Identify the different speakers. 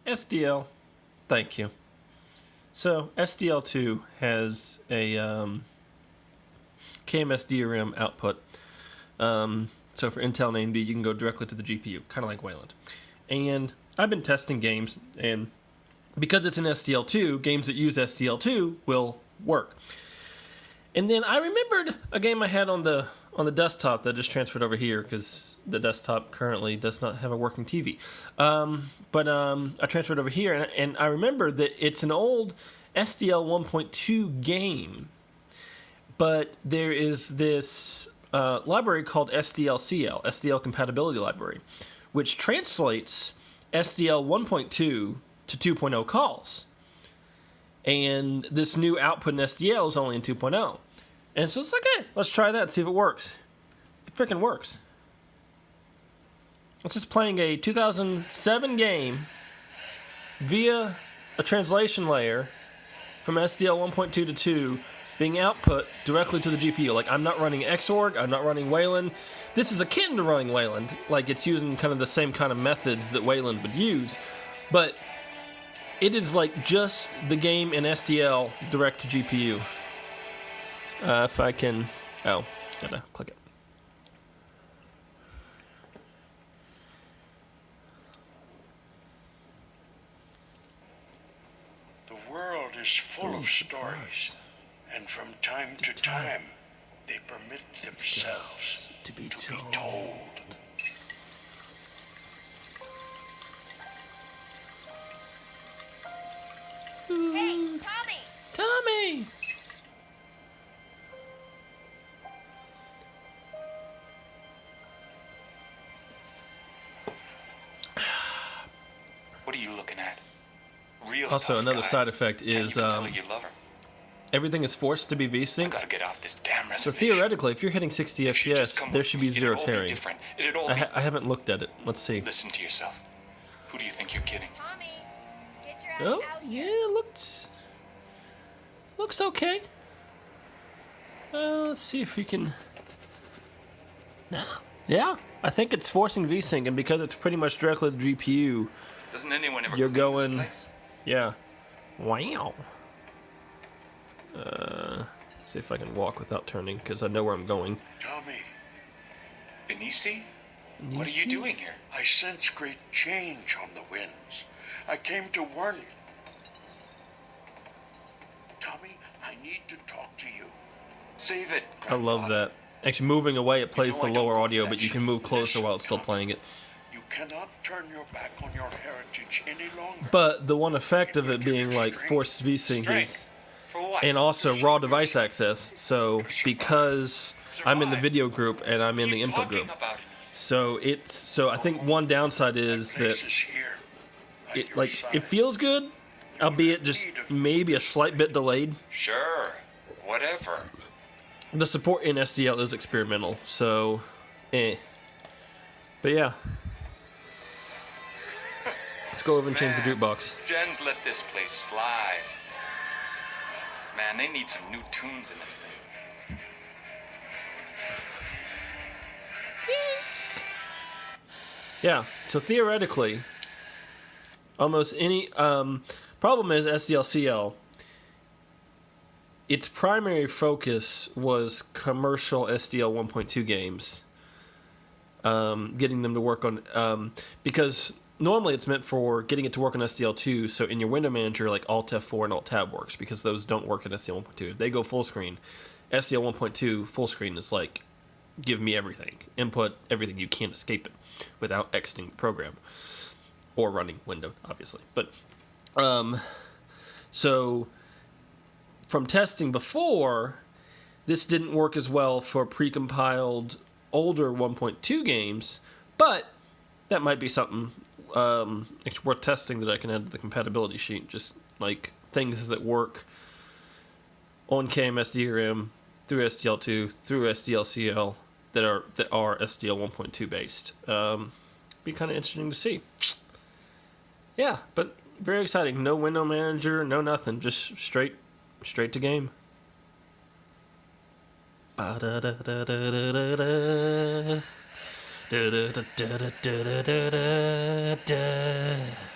Speaker 1: SDL, thank you. So, SDL2 has a KMS DRM output. So for Intel and AMD, you can go directly to the GPU, kind of like Wayland. And I've been testing games, and because it's an SDL2, games that use SDL2 will work. And then I remembered a game I had on the desktop that just transferred over here because the desktop currently does not have a working TV. But I transferred over here, and I remember that it's an old SDL 1.2 game, but there is this library called SDLCL, SDL Compatibility Library, which translates SDL 1.2 to 2.0 calls. And this new output in SDL is only in 2.0. And so it's like, hey, let's try that and see if it works. It freaking works. It's just playing a 2007 game via a translation layer from SDL 1.2 to 2 being output directly to the GPU. Like, I'm not running Xorg, I'm not running Wayland. This is akin to running Wayland. Like, it's using kind of the same kind of methods that Wayland would use. But it is like just the game in SDL direct to GPU. If I can... Oh, gotta click it.
Speaker 2: The world is full of stories, and from time to time, they permit themselves to be told.
Speaker 3: Hey, Tommy!
Speaker 1: Tommy!
Speaker 4: What are you looking at? Real
Speaker 1: Also,
Speaker 4: tough
Speaker 1: another
Speaker 4: guy.
Speaker 1: side effect
Speaker 4: Can't
Speaker 1: is
Speaker 4: even tell her you love her.
Speaker 1: everything is forced to be
Speaker 4: I
Speaker 1: VSync.
Speaker 4: gotta get off this damn
Speaker 1: So
Speaker 4: reservation.
Speaker 1: theoretically, if you're hitting 60
Speaker 4: If she'd just
Speaker 1: FPS,
Speaker 4: come
Speaker 1: there
Speaker 4: with
Speaker 1: should
Speaker 4: me,
Speaker 1: be zero
Speaker 4: it'd all be
Speaker 1: tearing.
Speaker 4: different. It'd all be...
Speaker 1: I haven't looked at it. Let's see.
Speaker 4: Listen to yourself. Who do you think you're kidding?
Speaker 3: Tommy, get your ass
Speaker 1: Oh,
Speaker 3: out
Speaker 1: yeah,
Speaker 3: here.
Speaker 1: it looks okay. Let's see if we can... No. Yeah, I think it's forcing VSync, and because it's pretty much directly to the GPU,
Speaker 4: Doesn't anyone ever
Speaker 1: you're
Speaker 4: clean
Speaker 1: going...
Speaker 4: this place?
Speaker 1: Yeah. Wow. See if I can walk without turning, because I know where I'm going.
Speaker 2: Tommy,
Speaker 4: Benisi? What are you
Speaker 1: Benisi?
Speaker 4: doing here?
Speaker 2: I sense great change on the winds. I came to warn you. Tommy, I need to talk to you.
Speaker 4: Save it,
Speaker 1: I love that. Actually, moving away, it plays
Speaker 4: know
Speaker 1: the
Speaker 4: I don't
Speaker 1: lower
Speaker 4: go
Speaker 1: audio,
Speaker 4: for
Speaker 1: but
Speaker 4: that
Speaker 1: you can
Speaker 4: shit.
Speaker 1: move closer while it's still
Speaker 2: Listen,
Speaker 1: playing it.
Speaker 2: You cannot turn your back on your heritage any longer.
Speaker 1: But the one effect of it being like forced VSync is...
Speaker 4: Strength. For what?
Speaker 1: And also raw device access. So because I'm in the video group and I'm in the input group, so I think one downside is that
Speaker 2: Place is here, at
Speaker 1: it
Speaker 2: your
Speaker 1: like
Speaker 2: side.
Speaker 1: it feels good, albeit just maybe a slight bit delayed.
Speaker 4: Sure. Whatever.
Speaker 1: The support in SDL is experimental, so But yeah, let's go over and change the jukebox.
Speaker 4: Jen's let this place slide. Man, they need some new tunes in this thing.
Speaker 1: Yeah, so theoretically, almost any problem is SDLCL. Its primary focus was commercial SDL 1.2 games, getting them to work on because normally it's meant for getting it to work on SDL2. So in your window manager, like Alt F4 and Alt Tab works because those don't work in SDL 1.2. If they go full screen, SDL 1.2 full screen is like, give me everything, input everything. You can't escape it without exiting the program or running window, obviously. But so from testing before, this didn't work as well for precompiled older 1.2 games, but that might be something it's worth testing that I can add to the compatibility sheet. Just like things that work on KMS DRM through SDL2 through SDLCL that are SDL 1.2 based. Be kind of interesting to see. Yeah, but very exciting. No window manager, no nothing. Just straight to game. Ba-da-da-da-da-da-da. Da-da-da-da-da-da-da-da.